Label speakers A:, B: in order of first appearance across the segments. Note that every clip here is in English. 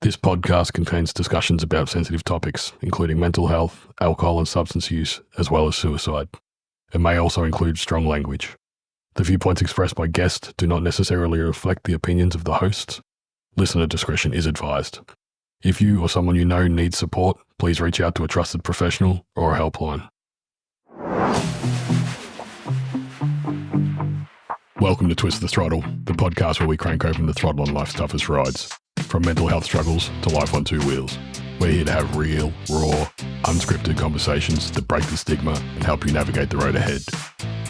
A: This podcast contains discussions about sensitive topics, including mental health, alcohol and substance use, as well as suicide. It may also include strong language. The viewpoints expressed by guests do not necessarily reflect the opinions of the hosts. Listener discretion is advised. If you or someone you know needs support, please reach out to a trusted professional or a helpline. Welcome to Twist the Throttle, the podcast where we crank open the throttle on life's toughest rides. From mental health struggles to life on two wheels. We're here to have real, raw, unscripted conversations that break the stigma and help you navigate the road ahead.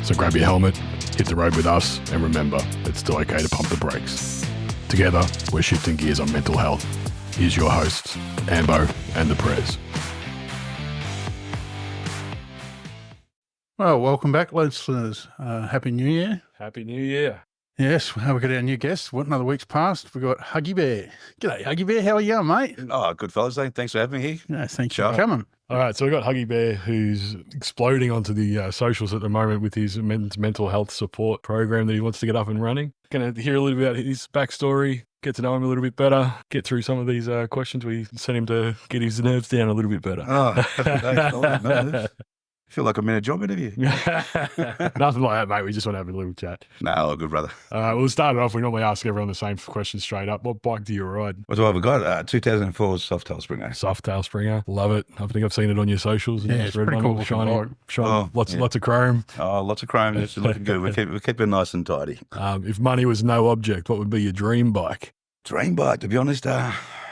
A: So grab your helmet, hit the road with us, and remember, it's still okay to pump the brakes. Together, we're shifting gears on mental health. Here's your hosts, Ambo and the Prez.
B: Well, welcome back, listeners. Happy New Year.
A: Happy New Year.
B: Yes, we've got our new guest. What, another week's passed. We've got Huggy Bear. G'day, Huggy Bear. How are you, mate?
C: Oh, good fellas. Thanks for having me here.
B: No, thanks for coming.
A: All right, so we've got Huggy Bear, who's exploding onto the socials at the moment with his mental health support program that he wants to get up and running. Going to hear a little bit about his backstory, get to know him a little bit better, get through some of these questions. We sent him to get his nerves down a little bit better.
C: Oh, I feel like I'm in a job interview.
A: Nothing like that, mate. We just want to have a little chat.
C: No, good brother.
A: We'll start it off. We normally ask everyone the same question straight up. What bike do you ride?
C: What do I have got? 2004 Softail Springer.
A: Softail Springer. Love it. I think I've seen it on your socials.
B: Yeah, it's pretty cool.
A: Shiny, lots of chrome.
C: Oh, lots of chrome. It's looking good. We keep it nice and tidy.
A: If money was no object, what would be your dream bike?
C: Dream bike, to be honest,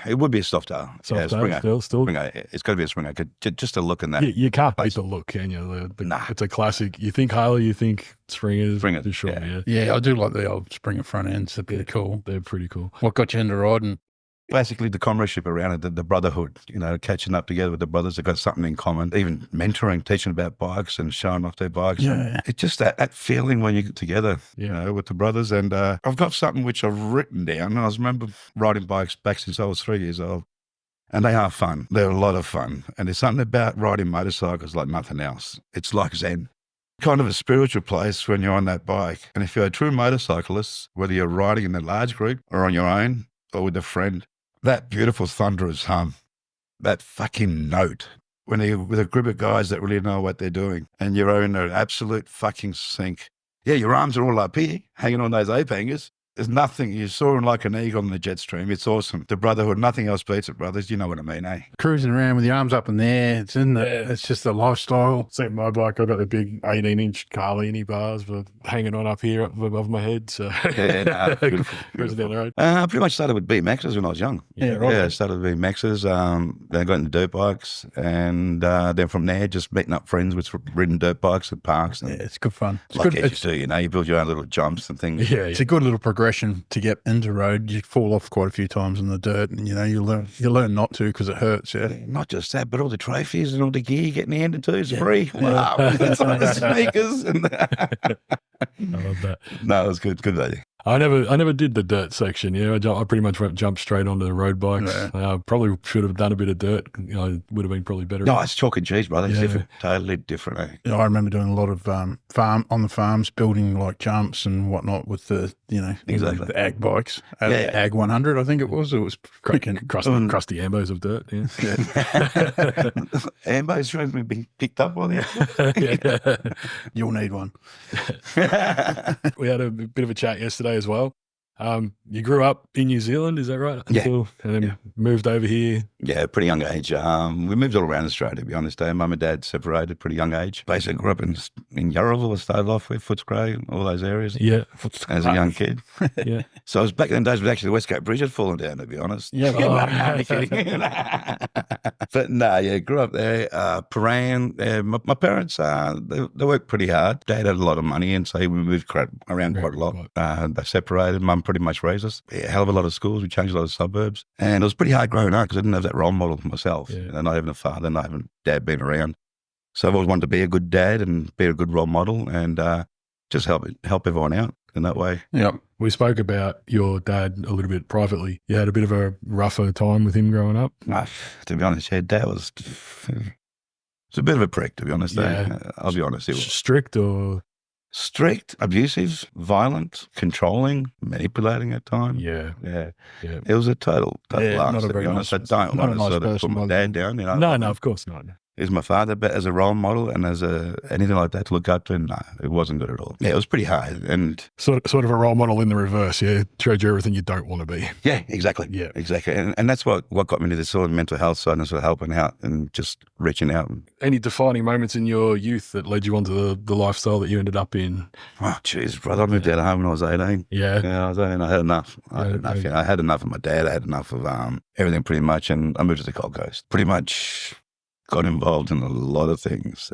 C: it would be a Softail.
A: Softail,
C: Springer.
A: Still.
C: Springer. It's got to be a Springer. Just to look in that.
A: You can't beat the look, can you?
C: Nah.
A: It's a classic. You think Harley, you think Springers.
C: Springer,
A: for sure, yeah.
B: Yeah, I do like the old Springer front ends. They're pretty cool.
A: They're pretty cool.
B: What got you into riding?
C: Basically, the comradeship around it, the brotherhood, catching up together with the brothers that got something in common, even mentoring, teaching about bikes and showing off their bikes.
B: Yeah.
C: It's just that feeling when you get together, with the brothers. And I've got something which I've written down. I remember riding bikes back since I was 3 years old. And they are fun. They're a lot of fun. And there's something about riding motorcycles like nothing else. It's like Zen. Kind of a spiritual place when you're on that bike. And if you're a true motorcyclist, whether you're riding in a large group or on your own or with a friend, that beautiful thunderous hum, that fucking note, when you're with a group of guys that really know what they're doing and you're in an absolute fucking sync. Yeah, your arms are all up here, hanging on those ape hangers. There's nothing. You're soaring like an eagle on the jet stream. It's awesome. The brotherhood, nothing else beats it, brothers. You know what I mean, eh?
B: Cruising around with your arms up in the air. It's it's just a lifestyle.
A: Same my bike. I've got the big 18-inch Carlini bars hanging on up here up above my head. So
C: Beautiful.
A: Cruising down the road.
C: I pretty much started with BMXs when I was young.
B: Yeah, right.
C: Yeah, I started with BMXs. Then I got into dirt bikes. And then from there, just meeting up friends with ridden dirt bikes at parks. And
B: Yeah, it's good fun. It's
C: like
B: good.
C: as you do, you build your own little jumps and things.
A: Yeah,
B: It's a good little progression to get into road. You fall off quite a few times in the dirt, and you learn not to because it hurts. Yeah,
C: Not just that, but all the trophies and all the gear getting handed to is free. Wow. Some of the sneakers.
A: I love that.
C: No, it was good. Good value.
A: I never did the dirt section. I pretty much jumped straight onto the road bikes.
B: Yeah.
A: Probably should have done a bit of dirt. It would have been probably better.
C: No, it's chalk and cheese, brother. It's
A: Yeah.
C: different. Totally different. Eh?
B: I remember doing a lot of on the farms, building like jumps and whatnot with the
C: Exactly.
B: the ag bikes.
C: Yeah.
B: Ag 100, I think it was. It was freaking
A: crusty ambos of dirt. Yeah.
C: Ambo's trying to be picked up on it.
A: Yeah.
B: You'll need one.
A: We had a bit of a chat yesterday as well. You grew up in New Zealand, is that right?
C: Yeah.
A: And then moved over here.
C: Yeah, pretty young age. We moved all around Australia, to be honest. Mum and Dad separated pretty young age. Basically grew up in Yarraville. I started off with Footscray, all those areas.
A: Yeah.
C: As a young kid.
A: Yeah.
C: So I was back in the days when actually the Westgate Bridge had fallen down, to be honest.
B: Yeah.
C: Only kidding. But no, grew up there. Paran. My parents, they worked pretty hard. Dad had a lot of money, and so we moved around quite a lot. They separated. Mum pretty much raised us. A hell of a lot of schools. We changed a lot of suburbs. And it was pretty hard growing up because I didn't have that role model for myself.
A: Yeah.
C: Not having a father, not having dad being around. So I've always wanted to be a good dad and be a good role model and just help everyone out in that way.
B: Yep.
A: We spoke about your dad a little bit privately. You had a bit of a rougher time with him growing up.
C: To be honest, Dad was a bit of a prick, to be honest.
A: Yeah.
C: I'll be honest. It was.
A: Strict or?
C: Strict, abusive, violent, controlling, manipulating at times.
A: Yeah.
C: Yeah.
A: Yeah.
C: It was a total
B: Yeah,
C: arse,
B: not a
C: to
B: very
C: be honest.
B: nice-
C: I don't
B: not
C: want
B: a
C: to
B: nice
C: sort of
B: person,
C: put my
B: was
C: dad
B: he?
C: down.
A: No, of course not.
C: He's my father, but as a role model and as anything like that to look up to, no, it wasn't good at all. Yeah, it was pretty hard. And
A: Sort of a role model in the reverse, yeah. Showed you everything you don't want to be.
C: yeah, exactly.
A: Yeah.
C: Exactly. And that's what got me to this sort of mental health side and sort of helping out and just reaching out.
A: Any defining moments in your youth that led you onto the lifestyle that you ended up in?
C: Oh, jeez, brother. I moved out of home when I was 18.
A: Yeah.
C: Yeah, I was 18. I had enough. I had enough of my dad. I had enough of everything pretty much. And I moved to the Gold Coast. Pretty much got involved in a lot of things.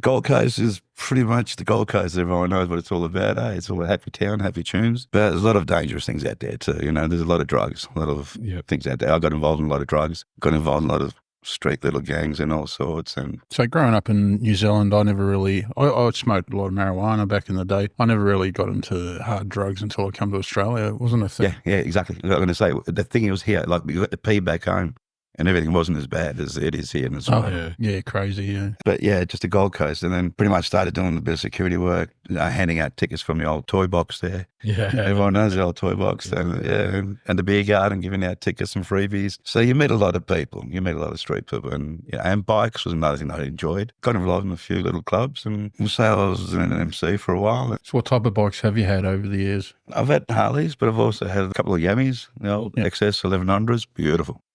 C: Gold Coast is pretty much the Gold Coast. Everyone knows what it's all about. It's all a happy town, happy tunes. But there's a lot of dangerous things out there too. You know, there's a lot of drugs, a lot of things out there. I got involved in a lot of drugs, got involved in a lot of street little gangs and all sorts. And
B: So growing up in New Zealand, I never really, I smoked a lot of marijuana back in the day. I never really got into hard drugs until I come to Australia. It wasn't a thing.
C: yeah, exactly. I'm going to say, the thing was here, like we got the pee back home. And everything wasn't as bad as it is here in Australia.
B: Yeah, crazy, yeah.
C: But yeah, just the Gold Coast. And then pretty much started doing a bit of security work, handing out tickets from the old toy box there.
A: Yeah.
C: Everyone knows the old toy box. And the beer garden, giving out tickets and freebies. So you meet a lot of people. You meet a lot of street people. And bikes was another thing that I enjoyed. Got involved in a few little clubs. And we'll say I was an MC for a while.
B: So what type of bikes have you had over the years?
C: I've had Harleys, but I've also had a couple of Yammies, the old XS 1100s.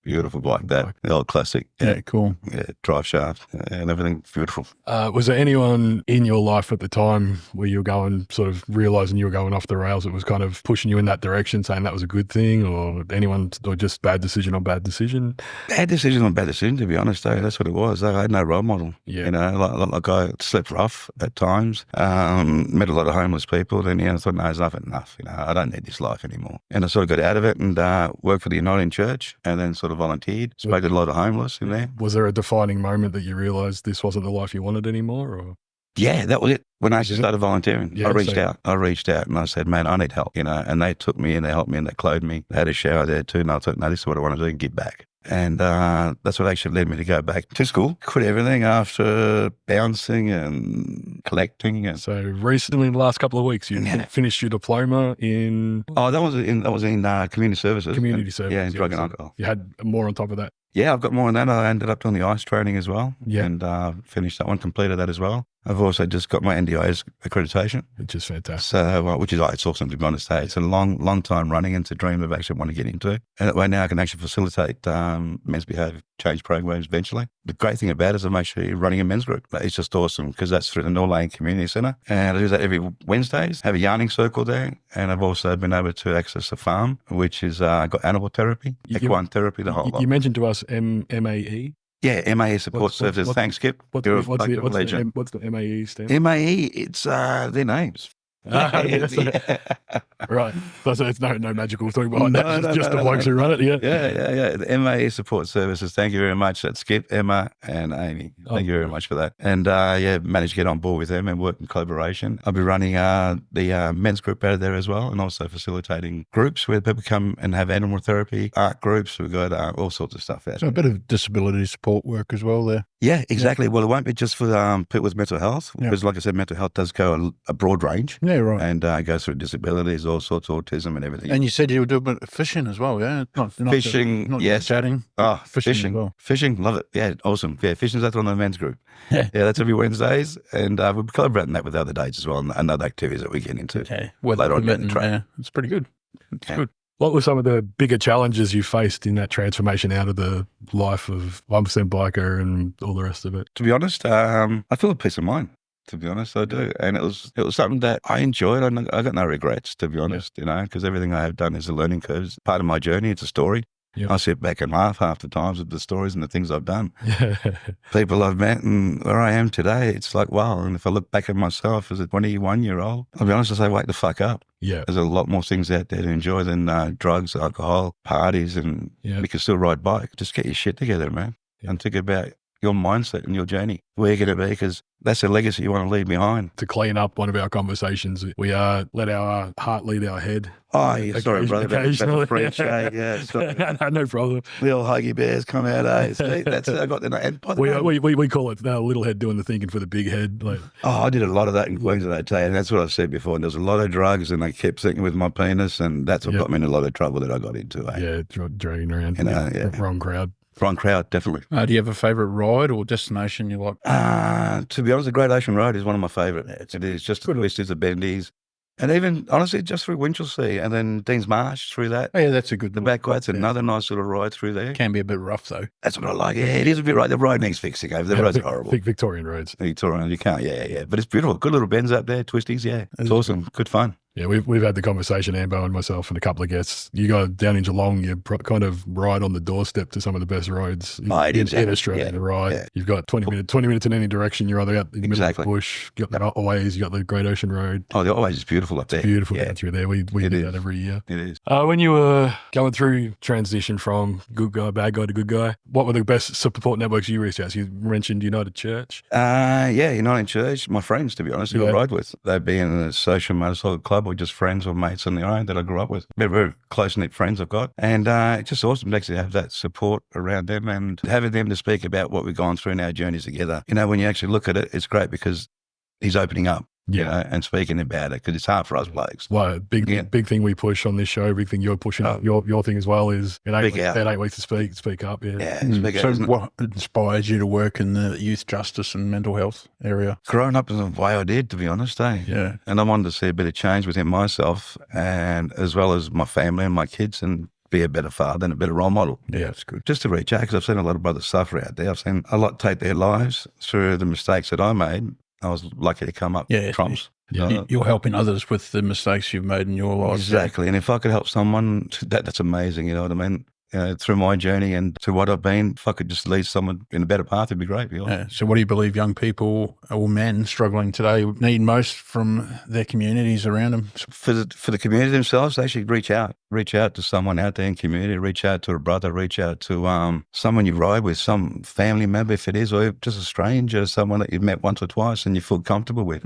C: Beautiful bike, that the old classic.
B: Yeah, cool.
C: Yeah, drive shaft and everything beautiful.
A: Was there anyone in your life at the time where you were going, sort of realising you were going off the rails that was kind of pushing you in that direction, saying that was a good thing, or anyone, or just bad decision on bad decision?
C: Bad decision on bad decision, to be honest. That's what it was. I had no role model.
A: Yeah.
C: You know, like I slept rough at times, met a lot of homeless people. Then, I thought, no, it's enough. You know, I don't need this life anymore. And I sort of got out of it and worked for the Norlane church and then sort of volunteered, spoke to a lot of homeless in there.
A: Was there a defining moment that you realised this wasn't the life you wanted anymore? Or?
C: Yeah, that was it. When I actually started volunteering,
A: Yeah,
C: I reached out and I said, man, I need help, and they took me and they helped me and they clothed me. They had a shower there too. And I thought, no, this is what I want to do and give back. And that's what actually led me to go back to school, quit everything after bouncing and collecting. And
A: So recently, in the last couple of weeks, you finished your diploma in...
C: Oh, that was in community services.
A: Community services.
C: Yeah, in drug and alcohol.
A: You had more on top of that.
C: Yeah, I've got more than that. I ended up doing the ICE training as well.
A: Yeah.
C: And finished that one, completed that as well. I've also just got my NDIS accreditation.
A: Which is fantastic.
C: So, it's awesome, to be honest. Hey, it's a long time running. It's a dream I've actually want to get into. And that way now I can actually facilitate men's behaviour change programs eventually. The great thing about it is I'm actually running a men's group. It's just awesome because that's through the Norlane Community Centre. And I do that every Wednesdays, have a yarning circle there. And I've also been able to access a farm, which is got animal therapy, equine therapy, the whole lot.
A: You mentioned to us MAE.
C: Yeah, MAE support services. Thanks, Skip.
A: What's the MAE stand for?
C: MAE, it's their names.
A: Right. So it's no magical thing behind that. It's just the blokes who run it, yeah.
C: Yeah. The MAE support services. Thank you very much. That's Skip, Emma, and Amy. Thank you very much for that. And managed to get on board with them and work in collaboration. I'll be running the men's group out of there as well, and also facilitating groups where people come and have animal therapy, art groups. We've got all sorts of stuff out
B: So a bit of disability support work as well there.
C: Yeah, exactly. Well, it won't be just for people with mental health, because like I said, mental health does go a broad range.
B: Yeah, right.
C: And it goes through disabilities, all sorts of autism and everything.
B: And you said you were doing a bit of fishing as well, yeah? Not
C: Fishing,
B: not
C: yes.
B: chatting.
C: Oh,
B: Fishing as
C: fishing.
B: well.
C: Fishing, love it. Yeah, awesome. Yeah, fishing's that's on the men's group.
B: Yeah.
C: Yeah, that's every Wednesdays. And we're collaborating that with other dates as well and other activities that we get into.
B: Okay.
C: Later on in the track.
B: Yeah, it's pretty good. It's good.
A: What were some of the bigger challenges you faced in that transformation out of the life of 1% biker and all the rest of it?
C: To be honest, I feel a peace of mind. To be honest, I do. And it was something that I enjoyed. I got no regrets, to be honest, because everything I have done is a learning curve. It's part of my journey. It's a story. Yep. I sit back and laugh half the times at the stories and the things I've done. People I've met and where I am today, it's like, wow. And if I look back at myself as a 21-year-old, I'll be honest, I say, wake the fuck up.
A: Yeah.
C: There's a lot more things out there to enjoy than drugs, alcohol, parties, and you can still ride bike. Just get your shit together, man. Yeah. And think about your mindset and your journey, where you're going to be, because that's a legacy you want to leave behind.
A: To clean up one of our conversations, we let our heart lead our head.
C: Oh, yeah, sorry, brother.
A: Occasionally.
C: That's French, yeah. Sorry.
A: No problem.
C: The old Huggy Bears come out, See, that's I got the and by the way,
A: we call it the little head doing the thinking for the big head. Like,
C: I did a lot of that in Queensland, I tell you, and that's what I've said before. And there's a lot of drugs, and they kept thinking with my penis, and that's what got me in a lot of trouble that I got into.
A: Yeah, dragging around. Wrong crowd.
C: Wrong crowd, definitely.
B: Do you have a favourite ride or destination you like?
C: To be honest, the Great Ocean Road is one of my favourite. It is just the twists, the bendies. And even, honestly, just through Winchelsea and then Dean's Marsh through that.
B: Oh, yeah, that's a good
C: The backwards, another nice little ride through there.
B: Can be a bit rough, though.
C: That's what I like. Yeah, it is a bit right. The road needs fixing over. The roads are horrible.
A: Victorian roads.
C: Victorian, you can't, yeah. But it's beautiful. Good little bends up there, twisties, yeah. It's awesome. Good fun.
A: Yeah, we've had the conversation, Ambo and myself and a couple of guests. You go down in Geelong, you're kind of right on the doorstep to some of the best roads in Australia to ride. Yeah. You've got 20 minutes in any direction. You're either out in the middle of the bush. You've got the Otways, you've got the Great Ocean Road.
C: Oh, the Otways is beautiful up there.
A: It's beautiful down through there. We do that every year.
C: It is.
A: When you were going through transition from good guy, bad guy to good guy, what were the best support networks you reached out to? You mentioned United Church.
C: United Church. My friends, to be honest, who I ride with. They'd be in a social motorcycle club or just friends or mates on their own that I grew up with. Very, very close-knit friends I've got. And it's just awesome to actually have that support around them and having them to speak about what we've gone through in our journeys together. You know, when you actually look at it, it's great because he's opening up. You know, and speaking about it, because it's hard for us blokes.
A: Well, big thing we push on this show, big thing you're pushing, your thing as well is it ain't weak to speak up.
C: Speak
B: so
C: out,
B: what inspires you to work in the youth justice and mental health area?
C: Growing up in the way I did, to be honest,
B: Yeah.
C: And I wanted to see a bit of change within myself and as well as my family and my kids and be a better father and a better role model.
B: Yeah, it's good.
C: Just to reach out, because I've seen a lot of brothers suffer out there. I've seen a lot take their lives through the mistakes that I made. I was lucky to come up trumps.
B: You're helping others with the mistakes you've made in your life.
C: Exactly. And if I could help someone, that's amazing. You know what I mean? Through my journey and to what I've been, if I could just lead someone in a better path, it'd be great.
B: Yeah. So what do you believe young people or men struggling today need most from their communities around them?
C: For the community themselves, they should reach out to someone out there in community, reach out to a brother, reach out to someone you ride with, some family member if it is, or just a stranger, someone that you've met once or twice and you feel comfortable with.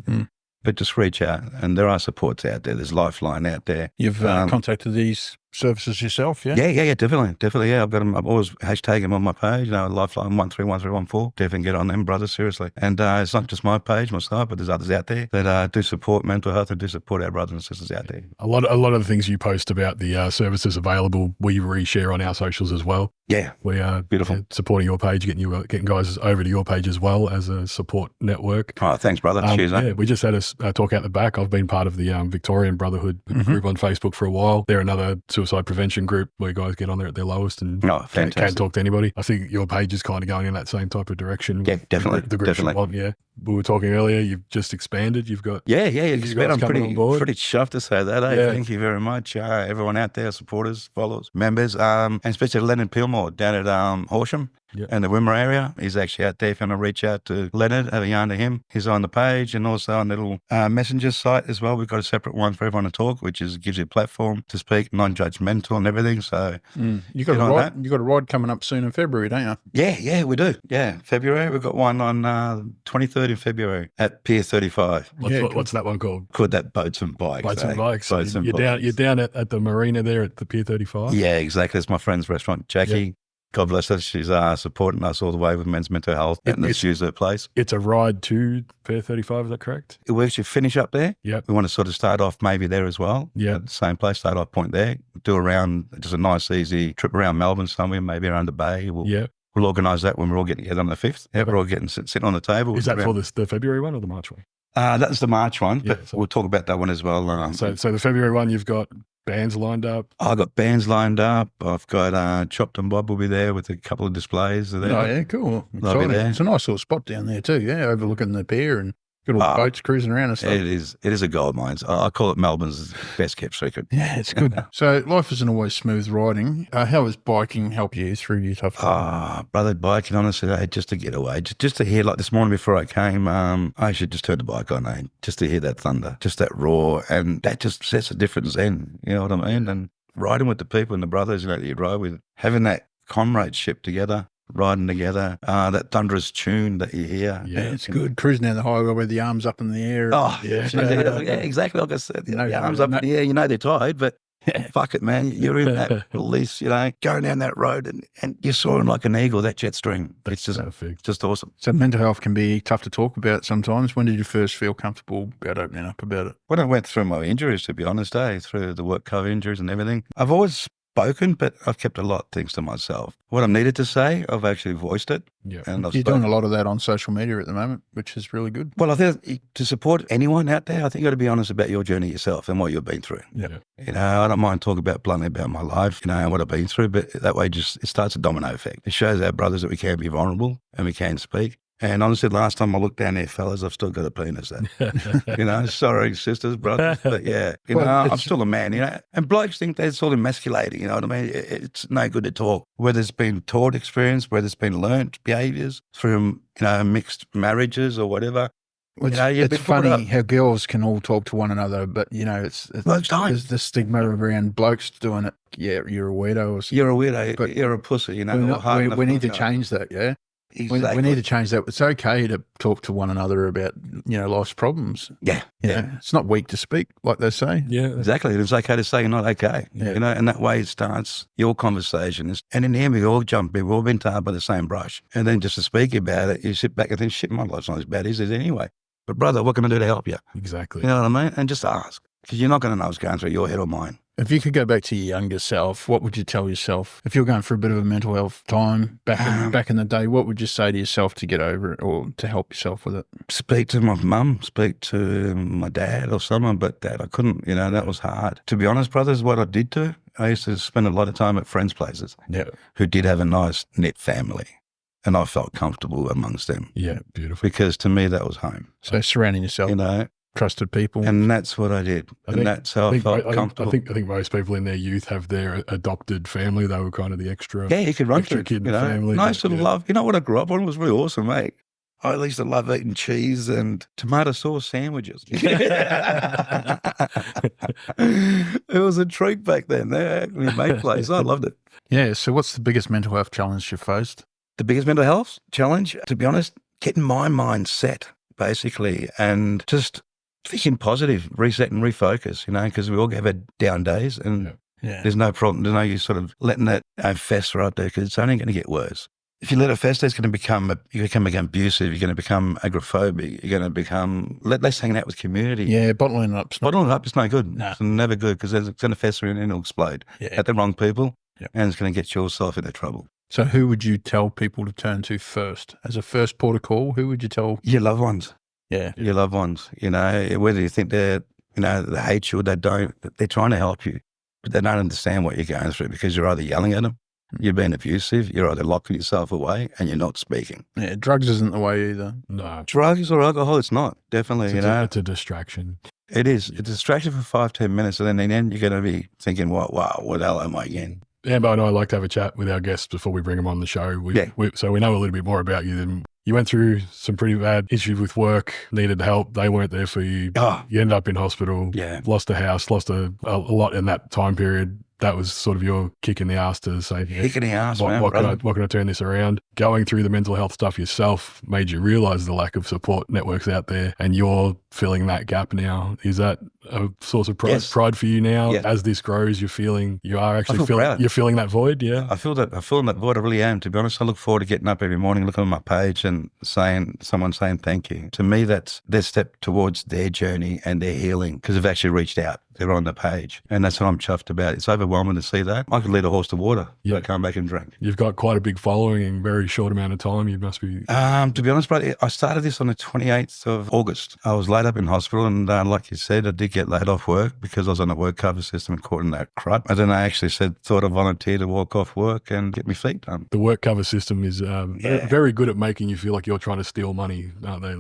C: But just reach out, and there are supports out there. There's Lifeline out there.
B: You've contacted these services yourself, yeah?
C: Yeah, definitely. Yeah, I've got them. I've always hashtag them on my page. Lifeline 131314. Definitely get on them, brothers. Seriously. And it's not just my page, myself, but there's others out there that do support mental health and do support our brothers and sisters out there.
A: A lot of the things you post about the services available, we reshare on our socials as well.
C: Yeah,
A: we are
C: beautiful
A: supporting your page, getting guys over to your page as well as a support network.
C: Oh, thanks, brother. Cheers.
A: Yeah, we just had a talk out the back. I've been part of the Victorian Brotherhood group on Facebook for a while. They're another suicide prevention group where guys get on there at their lowest and can talk to anybody. I think your page is kind of going in that same type of direction.
C: Yeah, definitely.
A: The group you want, yeah. We were talking earlier, you've just expanded. You've got...
C: Yeah, expanded. I'm pretty chuffed to say that. Yeah. Thank you very much. Everyone out there, supporters, followers, members, and especially Leonard Pilmore down at Horsham. And the Wimmera area. He's actually out there. If you want to reach out to Leonard, have a yarn to him. He's on the page and also on the little messenger site as well. We've got a separate one for everyone to talk, which gives you a platform to speak, non-judgmental and everything. So
B: you got a ride coming up soon in February, don't you?
C: Yeah, we do. Yeah, February. We've got one on 23rd of February at Pier 35.
A: What's that one called?
C: Called that Boats and Bikes.
A: You're down at the marina there at the Pier 35?
C: Yeah, exactly. It's my friend's restaurant, Jackie. Yeah. God bless her. She's supporting us all the way with men's mental health and let's use her place.
A: It's a ride to Pier 35, is that correct?
C: We actually finish up there.
A: Yeah.
C: We want to sort of start off maybe there as well.
A: Yeah.
C: At the same place, start off point there. Do around, just a nice easy trip around Melbourne somewhere, maybe around the bay. We'll organise that when we're all getting together on the 5th. Yeah, we're all getting sitting on the table.
A: Is that for the February one or the March one?
C: That's the March one, but we'll talk about that one as well.
A: So the February one, you've got bands lined up?
C: I've got bands lined up. I've got Chopped and Bob will be there with a couple of displays. There.
B: Oh, yeah, cool. It's a nice little spot down there too, yeah, overlooking the pier and good old boats cruising around and stuff.
C: It is a gold mine. I call it Melbourne's best kept secret.
B: Yeah, it's good. So life isn't always smooth riding. How has biking helped you through your tough time?
C: Brother, biking, honestly, just to get away. Just to hear, like this morning before I came, I actually just turned the bike on, just to hear that thunder, just that roar. And that just sets a difference then, you know what I mean? And riding with the people and the brothers, that you ride with, having that comradeship together, riding together, that thunderous tune that you hear.
B: Yeah, it's good. Cruising down the highway with the arms up in the air.
C: Oh, yeah, exactly like I said. The arms up in the air, you know they're tied, but fuck it, man. You're in that release, going down that road and you're soaring like an eagle, that jet stream. It's just awesome.
B: So mental health can be tough to talk about sometimes. When did you first feel comfortable about opening up about it?
C: When I went through my injuries, to be honest, through the work cover injuries and everything, I've always spoken, but I've kept a lot of things to myself. What I'm needed to say, I've actually voiced it.
A: Yeah.
C: And
B: You're doing a lot of that on social media at the moment, which is really good.
C: Well, I think to support anyone out there, I think you got to be honest about your journey yourself and what you've been through.
A: Yeah.
C: I don't mind talking bluntly about my life, and what I've been through, but that way it starts a domino effect. It shows our brothers that we can be vulnerable and we can speak. And honestly, last time I looked down there, fellas, I've still got a penis there. Sorry, sisters, brothers, but I'm still a man, And blokes think that's all emasculating, you know what I mean? It's no good to talk. Whether it's been taught experience, whether it's been learnt behaviours from, mixed marriages or whatever.
B: Well, it's funny how girls can all talk to one another, but,
C: blokes don't.
B: There's the stigma around blokes doing it. Yeah, you're a weirdo or something.
C: You're a weirdo, but you're a pussy,
B: We need to change that, yeah?
C: Exactly.
B: We need to change that. It's okay to talk to one another about, life's problems.
C: Yeah.
B: It's not weak to speak, like they say.
A: Yeah.
C: Exactly. It's okay to say you're not okay.
B: Yeah.
C: And that way it starts your conversation. And in the end, we all jump in. We've all been tarred by the same brush. And then just to speak about it, you sit back and think, shit, my life's not as bad as it is anyway. But brother, what can I do to help you?
A: Exactly.
C: You know what I mean? And just ask. Because you're not going to know what's going through your head or mine.
B: If you could go back to your younger self, what would you tell yourself? If you're going through a bit of a mental health time back in the day, what would you say to yourself to get over it or to help yourself with it?
C: Speak to my mum, speak to my dad or someone, but Dad, I couldn't, that was hard. To be honest, brothers, what I did do, I used to spend a lot of time at friends' places who did have a nice knit family. And I felt comfortable amongst them.
A: Yeah, beautiful.
C: Because to me, that was home.
B: So surrounding yourself, trusted people.
C: And that's what I did. That's how I felt comfortable.
A: I think most people in their youth have their adopted family. They were kind of the extra.
C: Yeah, you could run
A: extra
C: through,
A: kid in the family.
C: Nice to love. You know what I grew up on? It was really awesome, mate. I used to love eating cheese and tomato sauce sandwiches. It was a treat back then. We made place. I loved it.
B: Yeah. So what's the biggest mental health challenge you faced?
C: The biggest mental health challenge, to be honest, getting my mind set, basically, and just thinking positive, reset and refocus, because we all have our down days and there's no problem. There's no use sort of letting that fester out there because it's only going to get worse. If you let it fester, it's going to become abusive. You're going to become agoraphobic. You're going to become less hanging out with community.
B: Yeah, bottling it up.
C: Bottling it up is no good.
B: No.
C: It's never good because it's going to fester and it'll explode at the wrong people and it's going to get yourself into trouble.
B: So who would you tell people to turn to first? As a first port of call, who would you tell?
C: Your loved ones.
B: Yeah.
C: Your loved ones, whether you think they hate you or they don't, they're trying to help you, but they don't understand what you're going through because you're either yelling at them, you're being abusive, you're either locking yourself away and you're not speaking.
B: Yeah, drugs isn't the way either.
A: No.
C: Drugs or alcohol, it's not, definitely,
A: It's a distraction.
C: It is. It's a distraction for 5-10 minutes and then in the end you're going to be thinking, wow, what the hell am I again?
A: Amber and I like to have a chat with our guests before we bring them on the show. So we know a little bit more about you than you went through some pretty bad issues with work, needed help. They weren't there for you.
C: Oh.
A: You ended up in hospital, lost a house, lost a lot in that time period. That was sort of your kick in the ass to say,
C: kick in the ass,
A: what can I turn this around? Going through the mental health stuff yourself made you realise the lack of support networks out there, and you're filling that gap now. Is that a source of pride for you now? As this grows, you're feeling that void. Yeah,
C: I feel that void. I really am. To be honest, I look forward to getting up every morning, looking at my page, and someone saying thank you. To me, that's their step towards their journey and their healing because they've actually reached out. They're on the page, and that's what I'm chuffed about. It's overwhelming to see that. I could lead a horse to water. Yeah, come back and drink.
A: You've got quite a big following in a very short amount of time. You must be.
C: To be honest, brother, I started this on the 28th of August. I was laid up in hospital, and like you said, I did get laid off work because I was on the work cover system and caught in that crud. And then I actually thought I'd volunteer to walk off work and get my feet done.
A: The work cover system is very good at making you feel like you're trying to steal money, aren't they?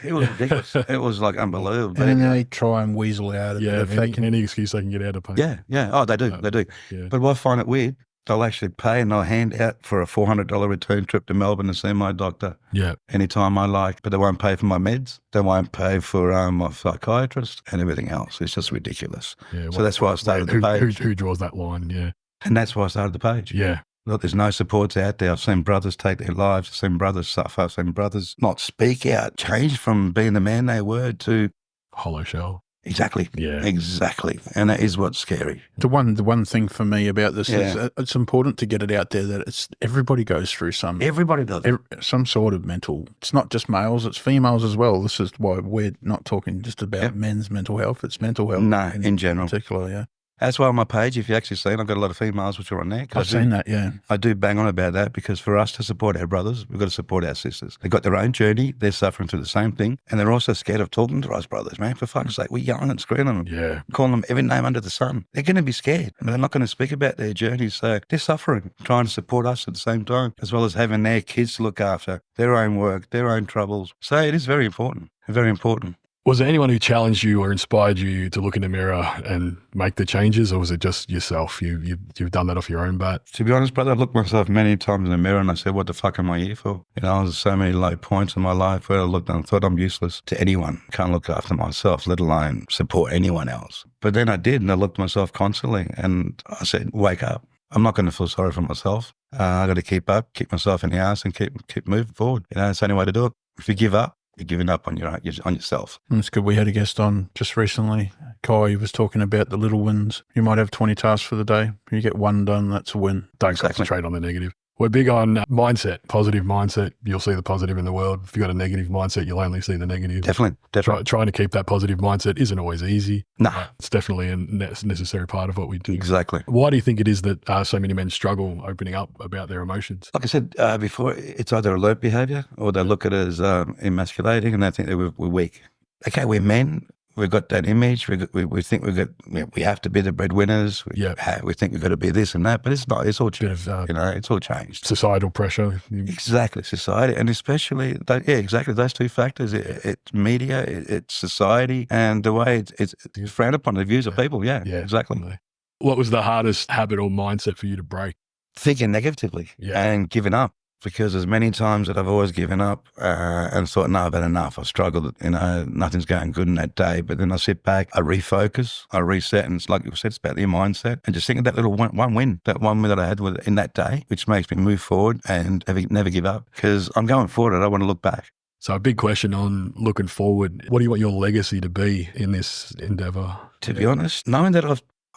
C: It was ridiculous. It was like unbelievable.
B: And then they try and weasel out of it.
A: Yeah, any excuse they can get out of pay.
C: Yeah. Oh, they do. Yeah. But what I find it weird, they'll actually pay and they'll hand out for a $400 return trip to Melbourne to see my doctor.
A: Yeah.
C: Anytime I like, but they won't pay for my meds. They won't pay for my psychiatrist and everything else. It's just ridiculous. Yeah, so that's why I started the page.
A: Who draws that line? Yeah.
C: And that's why I started the page.
A: Yeah.
C: Look, there's no supports out there. I've seen brothers take their lives. I've seen brothers suffer. I've seen brothers not speak out, change from being the man they were to
A: Hollow shell.
C: exactly.
A: Yeah.
C: Exactly. And that is what's scary.
B: The one thing for me about this is it's important to get it out there that everybody goes through
C: Everybody does.
B: some sort of mental. It's not just males; it's females as well. This is why we're not talking just about men's mental health. It's mental health.
C: No, in general.
B: Particular, yeah.
C: That's why on my page, if you actually seen, I've got a lot of females which are on there.
B: I've seen that, yeah.
C: I do bang on about that because for us to support our brothers, we've got to support our sisters. They've got their own journey. They're suffering through the same thing. And they're also scared of talking to us brothers, man. For fuck's sake, we're yelling and screaming them.
A: Yeah.
C: Calling them every name under the sun. They're going to be scared. I mean, they're not going to speak about their journey. So they're suffering, trying to support us at the same time, as well as having their kids to look after, their own work, their own troubles. So it is very important. Very important.
A: Was there anyone who challenged you or inspired you to look in the mirror and make the changes, or was it just yourself? You've done that off your own bat?
C: To be honest, brother, I've looked myself many times in the mirror and I said, what the fuck am I here for? You know, there's so many low points in my life where I looked and thought I'm useless to anyone. Can't look after myself, let alone support anyone else. But then I did, and I looked at myself constantly and I said, wake up. I'm not going to feel sorry for myself. I got to keep up, keep myself in the ass and keep moving forward. You know, it's the only way to do it. If you give up, you're giving up on yourself.
B: It's good. We had a guest on just recently. Kai was talking about the little wins. You might have 20 tasks for the day. You get one done, that's a win.
A: Don't concentrate on the negative. We're big on mindset, positive mindset. You'll see the positive in the world. If you've got a negative mindset, you'll only see the negative.
C: Definitely.
A: Trying to keep that positive mindset isn't always easy.
C: No.
A: It's definitely a necessary part of what we do.
C: Exactly.
A: Why do you think it is that so many men struggle opening up about their emotions?
C: Like I said before, it's either alert behaviour or they look at it as emasculating and they think that we're weak. Okay, we're men. We've got that image. We think we have to be the breadwinners. We think we've got to be this and that, but it's not. It's all changed. It's all changed.
A: Societal pressure.
C: Exactly, society, and especially exactly those two factors. It's media, it's society, and the way it's frowned upon, the views of people. Yeah, exactly.
A: What was the hardest habit or mindset for you to break?
C: Thinking negatively and giving up. Because there's many times that I've always given up and thought, no, I've had enough. I've struggled, nothing's going good in that day. But then I sit back, I refocus, I reset. And it's like you said, it's about your mindset. And just think of that little one win that I had in that day, which makes me move forward and never give up. Because I'm going forward and I want to look back.
A: So a big question on looking forward. What do you want your legacy to be in this endeavour?
C: To be honest, knowing that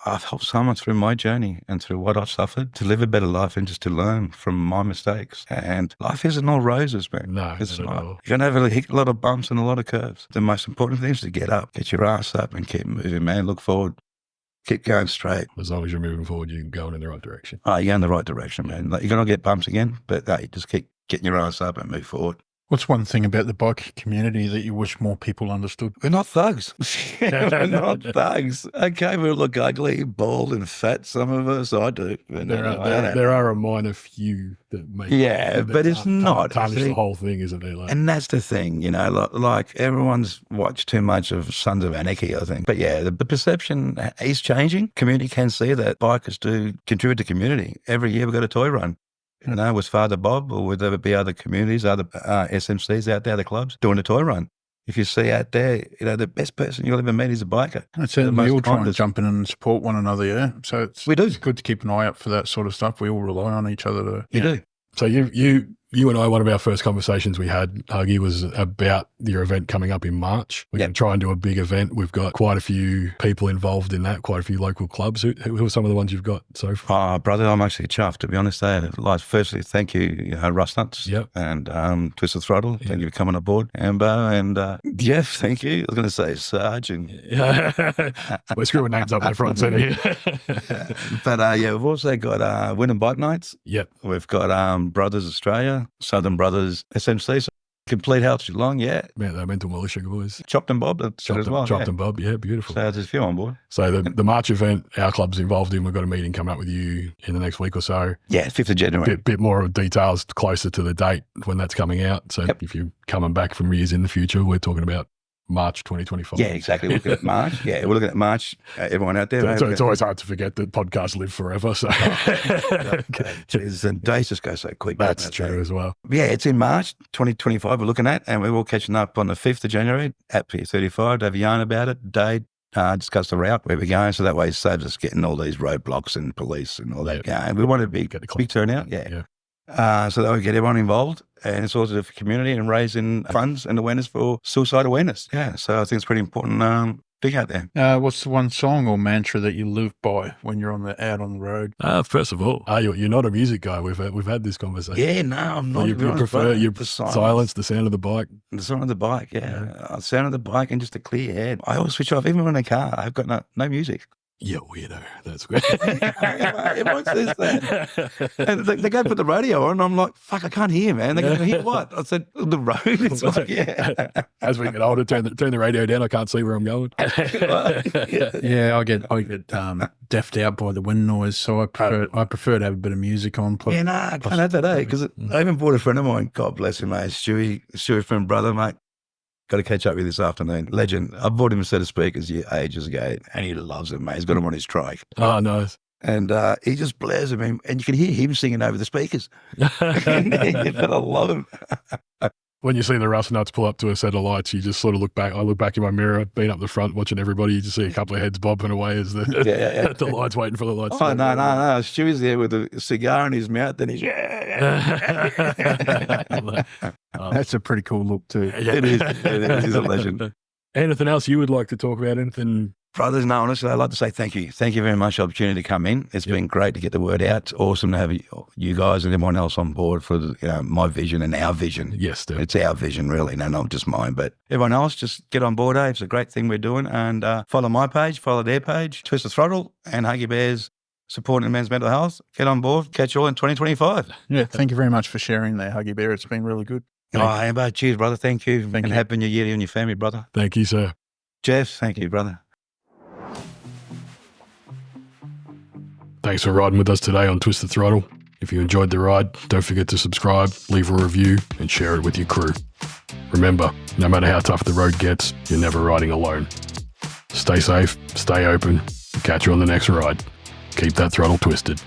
C: I've helped someone through my journey and through what I've suffered to live a better life and just to learn from my mistakes. And life isn't all roses, man.
A: No,
C: it's
A: not
C: not.
A: at all.
C: You're going to have a lot of bumps and a lot of curves. The most important thing is to get up, get your ass up and keep moving, man. Look forward. Keep going straight.
A: As long as you're moving forward, you're going in the right direction.
C: You're in the right direction, man. Like, you're going to get bumps again, but just keep getting your ass up and move forward.
B: What's one thing about the bike community that you wish more people understood?
C: We're not thugs. We're not thugs. Okay, we look ugly, bald and fat, some of us. I do.
A: There are a minor few that make
C: but it's not.
A: Tarnish the whole thing, isn't it?
C: And that's the thing, like everyone's watched too much of Sons of Anarchy, I think. But the perception is changing. Community can see that bikers do contribute to community. Every year we've got a toy run. With Father Bob, or would there be other communities, other SMCs out there, other clubs, doing a toy run? If you see out there, the best person you'll ever meet is a biker.
B: That's it. We all try and jump in and support one another, yeah. So it's good to keep an eye out for that sort of stuff. We all rely on each other.
C: You do.
A: So you and I, one of our first conversations we had, Huggy, was about your event coming up in March. We're going to try and do a big event. We've got quite a few people involved in that, quite a few local clubs. Who are some of the ones you've got so far?
C: Brother, I'm actually chuffed, to be honest. Firstly, thank you, Russ Nuts and Twisted Throttle. Thank you for coming aboard. Amber and Jeff, thank you. I was going to say Sarge.
A: We're screwing names up left, front, centre here.
C: But we've also got Win and Bike Nights.
A: Yep.
C: We've got Brothers Australia, Southern Brothers SMC, so Complete Health Geelong,
A: Man, the Mental Militia boys.
C: Chopped and Bob, that's as well.
A: Chopped and Bob, beautiful.
C: So there's a few on board.
A: So the March event, our club's involved in. We've got a meeting coming up with you in the next week or so.
C: Yeah, 5th of January.
A: Bit more of details closer to the date when that's coming out. So if you're coming back from years in the future, we're talking about March 2025.
C: Yeah, exactly. We're looking at March. We're looking at March. Everyone out there.
A: It's always hard to forget that podcasts live forever. So
C: and days just go so quick.
A: That's true as well.
C: Yeah, it's in March 2025 we're looking at, and we're all catching up on the 5th of January at Pier 35 to have a yarn about it. Dade, discuss the route where we're going. So that way it saves us getting all these roadblocks and police and all that.
A: Yeah.
C: And we want a big turnout. So that we get everyone involved, and it's also for community and raising funds and awareness for suicide awareness. Yeah, so I think it's pretty important thing out there.
B: What's the one song or mantra that you live by when you're out on the road?
A: First of all, you're not a music guy. We've had this conversation.
C: Yeah, no, I'm not.
A: You prefer the silence, the sound of the bike.
C: The sound of the bike, yeah. Sound of the bike and just a clear head. I always switch off, even when I'm in a car. I've got no music.
A: Yeah, weirdo. That's good.
C: Everyone says that. And they go put the radio on, and I'm like, fuck, I can't hear, man. They go, hear what? I said, the road. It's like, yeah.
A: As we get older, turn the radio down. I can't see where I'm going.
B: Yeah, I get deafed out by the wind noise, so I prefer to have a bit of music on.
C: Yeah, no, I can't have that, because I even bought a friend of mine, God bless him, mate, Stewie friend, brother, mate. Got to catch up with this afternoon. Legend. I bought him a set of speakers ages ago, and he loves them, mate. He's got them on his trike.
A: Oh, nice.
C: And he just blares them, and you can hear him singing over the speakers. But I love him.
A: When you see the Rust Nuts pull up to a set of lights, you just sort of look back. I look back in my mirror, being up the front, watching everybody. You just see a couple of heads bobbing away as the the lights waiting for the lights.
C: Oh, no. Stewie's there with a cigar in his mouth, and he's
B: That's a pretty cool look too.
C: It is. He's a legend.
A: Anything else you would like to talk about? Anything?
C: Brothers, no, honestly, I'd like to say thank you. Thank you very much for the opportunity to come in. It's been great to get the word out. It's awesome to have you guys and everyone else on board for my vision and our vision.
A: Yes, dude.
C: It's our vision, really, not just mine. But everyone else, just get on board, It's a great thing we're doing. And follow my page, follow their page, Twist the Throttle, and Huggy Bear's supporting men's mental health. Get on board. Catch you all in 2025.
B: Yeah, thank you very much for sharing there, Huggy Bear. It's been really good.
C: Amber, cheers, brother. Thank you.
B: Thank you.
C: Happy New Year to you and your family, brother.
A: Thank you, sir.
C: Jeff, thank you, brother.
A: Thanks for riding with us today on Twist the Throttle. If you enjoyed the ride, don't forget to subscribe, leave a review, and share it with your crew. Remember, no matter how tough the road gets, you're never riding alone. Stay safe, stay open, and catch you on the next ride. Keep that throttle twisted.